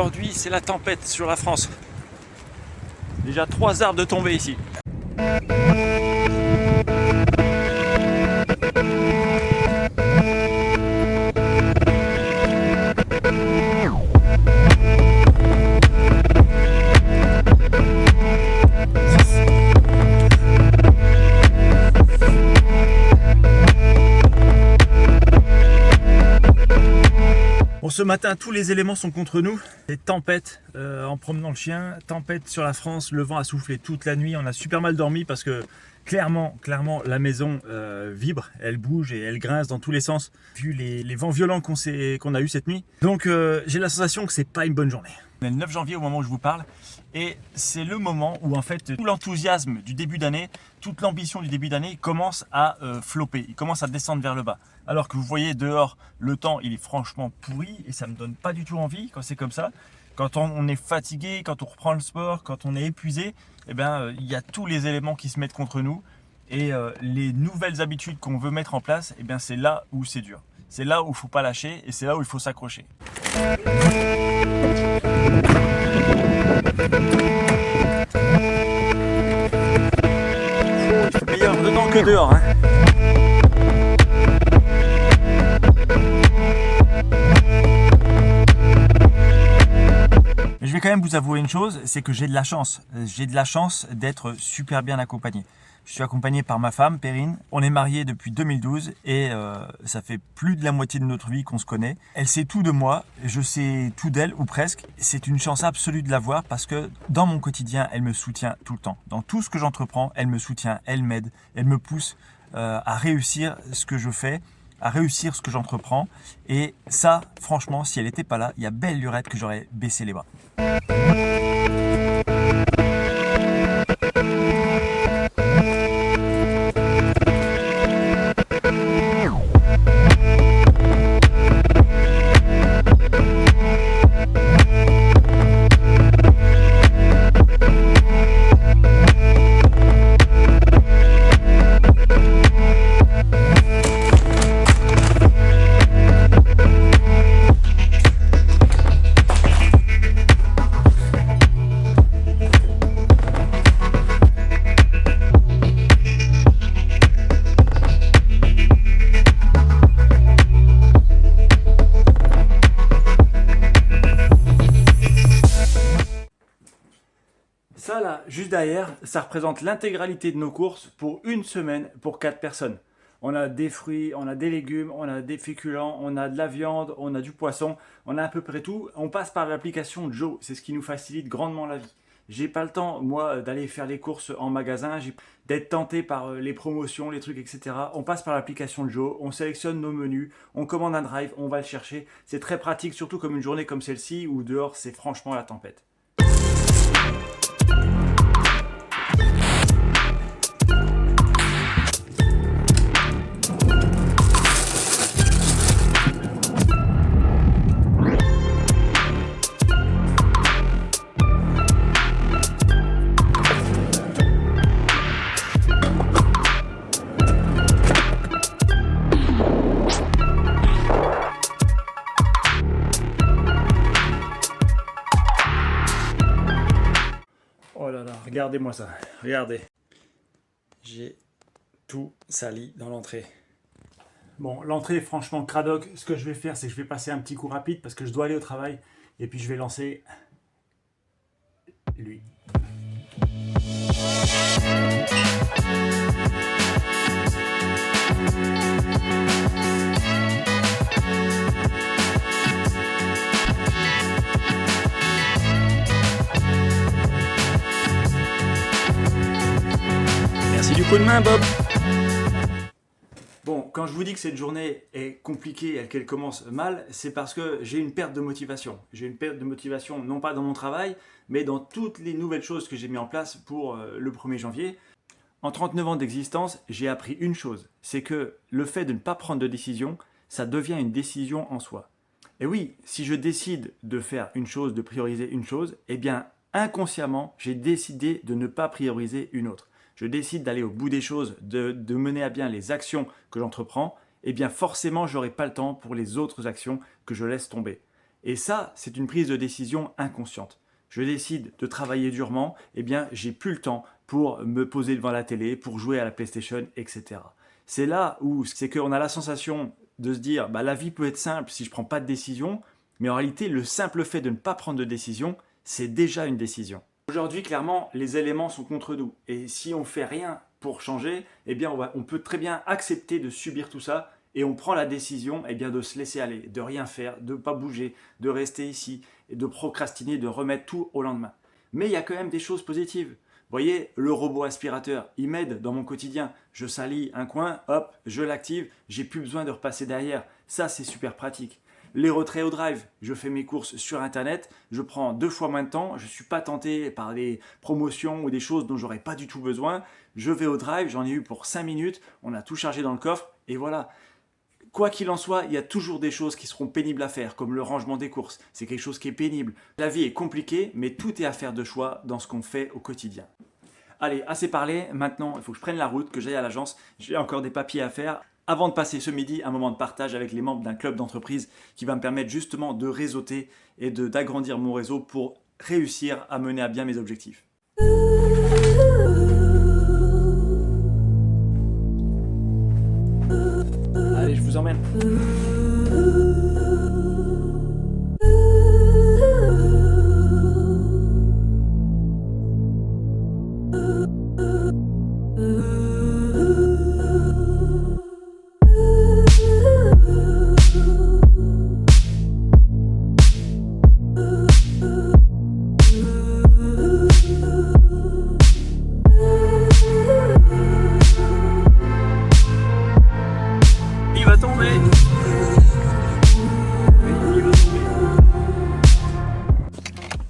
Aujourd'hui, c'est la tempête sur la France. Déjà 3 arbres de tombée ici. Bon, ce matin, tous les éléments sont contre nous. Des tempêtes en promenant le chien, tempête sur la France, le vent a soufflé toute la nuit. On a super mal dormi parce que clairement, la maison vibre, elle bouge et elle grince dans tous les sens, vu les vents violents qu'on a eu cette nuit. Donc j'ai la sensation que c'est pas une bonne journée. On est le 9 janvier au moment où je vous parle et c'est le moment où en fait tout l'enthousiasme du début d'année, toute l'ambition du début d'année commence à flopper, il commence à descendre vers le bas. Alors que vous voyez dehors, le temps il est franchement pourri et ça me donne pas du tout envie quand c'est comme ça. Quand on est fatigué, quand on reprend le sport, quand on est épuisé, eh ben, il y a tous les éléments qui se mettent contre nous et les nouvelles habitudes qu'on veut mettre en place, eh bien, c'est là où c'est dur. C'est là où il ne faut pas lâcher et c'est là où il faut s'accrocher. Il fait meilleur dedans que dehors, hein. Mais je vais quand même vous avouer une chose, c'est que j'ai de la chance. J'ai de la chance d'être super bien accompagné. Je suis accompagné par ma femme, Perrine. On est mariés depuis 2012 et ça fait plus de la moitié de notre vie qu'on se connaît. Elle sait tout de moi, je sais tout d'elle ou presque. C'est une chance absolue de l'avoir parce que dans mon quotidien, elle me soutient tout le temps. Dans tout ce que j'entreprends, elle me soutient, elle m'aide, elle me pousse à réussir ce que je fais, à réussir ce que j'entreprends. Et ça, franchement, si elle n'était pas là, il y a belle lurette que j'aurais baissé les bras. Ça là, juste derrière, ça représente l'intégralité de nos courses pour une semaine pour 4 personnes. On a des fruits, on a des légumes, on a des féculents, on a de la viande, on a du poisson, on a à peu près tout. On passe par l'application Joe, c'est ce qui nous facilite grandement la vie. J'ai pas le temps, moi, d'aller faire les courses en magasin, d'être tenté par les promotions, les trucs, etc. On passe par l'application Joe, on sélectionne nos menus, on commande un drive, on va le chercher. C'est très pratique, surtout comme une journée comme celle-ci où dehors c'est franchement la tempête. Oh là là, regardez-moi ça, regardez. J'ai tout sali dans l'entrée. Bon, l'entrée est franchement cradoc. Ce que je vais faire, c'est que je vais passer un petit coup rapide parce que je dois aller au travail. Et puis je vais lancer lui. Merci du coup de main, Bob. Bon, quand je vous dis que cette journée est compliquée et qu'elle commence mal, c'est parce que j'ai une perte de motivation. J'ai une perte de motivation non pas dans mon travail, mais dans toutes les nouvelles choses que j'ai mis en place pour le 1er janvier. En 39 ans d'existence, j'ai appris une chose, c'est que le fait de ne pas prendre de décision, ça devient une décision en soi. Et oui, si je décide de faire une chose, de prioriser une chose, eh bien inconsciemment, j'ai décidé de ne pas prioriser une autre. Je décide d'aller au bout des choses, de mener à bien les actions que j'entreprends, eh bien forcément, je n'aurai pas le temps pour les autres actions que je laisse tomber. Et ça, c'est une prise de décision inconsciente. Je décide de travailler durement, eh bien, j'ai plus le temps pour me poser devant la télé, pour jouer à la PlayStation, etc. C'est là où c'est qu'on a la sensation de se dire, bah, la vie peut être simple si je ne prends pas de décision, mais en réalité, le simple fait de ne pas prendre de décision, c'est déjà une décision. Aujourd'hui, clairement, les éléments sont contre nous. Et si on ne fait rien pour changer, eh bien, on peut très bien accepter de subir tout ça et on prend la décision eh bien, de se laisser aller, de rien faire, de ne pas bouger, de rester ici, et de procrastiner, de remettre tout au lendemain. Mais il y a quand même des choses positives. Vous voyez, le robot aspirateur, il m'aide dans mon quotidien. Je salis un coin, hop, je l'active, j'ai plus besoin de repasser derrière. Ça, c'est super pratique. Les retraits au drive, je fais mes courses sur internet, je prends 2 fois moins de temps, je ne suis pas tenté par des promotions ou des choses dont j'aurais pas du tout besoin. Je vais au drive, j'en ai eu pour 5 minutes, on a tout chargé dans le coffre et voilà. Quoi qu'il en soit, il y a toujours des choses qui seront pénibles à faire, comme le rangement des courses. C'est quelque chose qui est pénible. La vie est compliquée, mais tout est affaire de choix dans ce qu'on fait au quotidien. Allez, assez parlé, maintenant il faut que je prenne la route, que j'aille à l'agence. J'ai encore des papiers à faire. Avant de passer ce midi un moment de partage avec les membres d'un club d'entreprise qui va me permettre justement de réseauter et d'agrandir mon réseau pour réussir à mener à bien mes objectifs. Allez, je vous emmène. Il va tomber.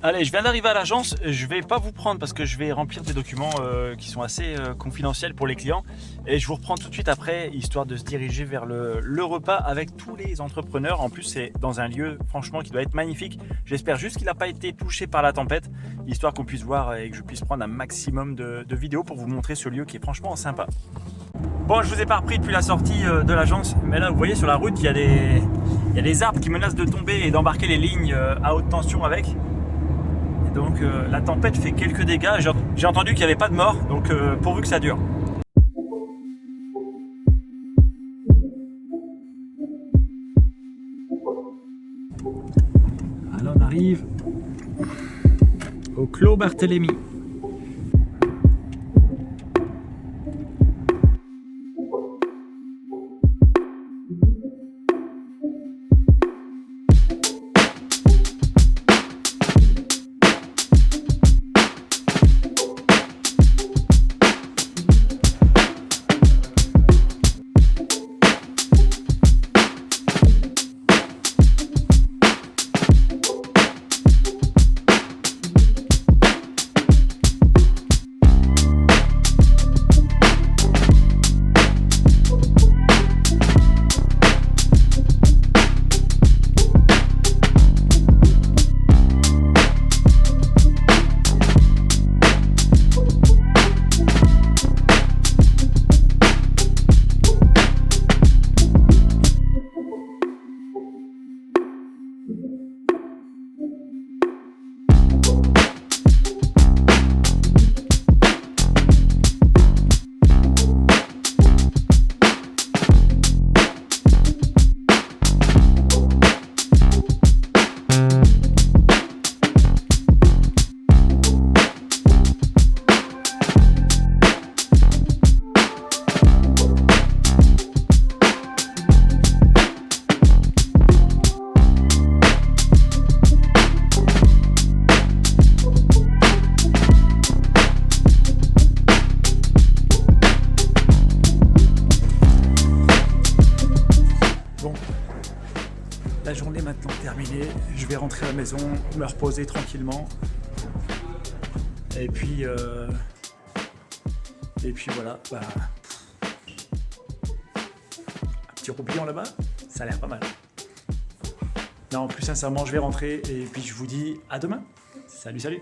Allez, je viens d'arriver à l'agence, je vais pas vous prendre parce que je vais remplir des documents qui sont assez confidentiels pour les clients et je vous reprends tout de suite après, histoire de se diriger vers le repas avec tous les entrepreneurs. En plus, c'est dans un lieu franchement qui doit être magnifique. J'espère juste qu'il n'a pas été touché par la tempête, histoire qu'on puisse voir et que je puisse prendre un maximum de vidéos pour vous montrer ce lieu qui est franchement sympa. Bon, je vous ai pas repris depuis la sortie de l'agence, mais là vous voyez sur la route il y a des arbres qui menacent de tomber et d'embarquer les lignes à haute tension avec. Et donc la tempête fait quelques dégâts. J'ai entendu qu'il n'y avait pas de mort, donc pourvu que ça dure. Alors on arrive au Clos Barthélemy. La journée est maintenant terminée, je vais rentrer à la maison, me reposer tranquillement. Et puis voilà, bah, un petit roupillon là-bas, ça a l'air pas mal. Non, plus sincèrement, je vais rentrer et puis je vous dis à demain. Salut, salut!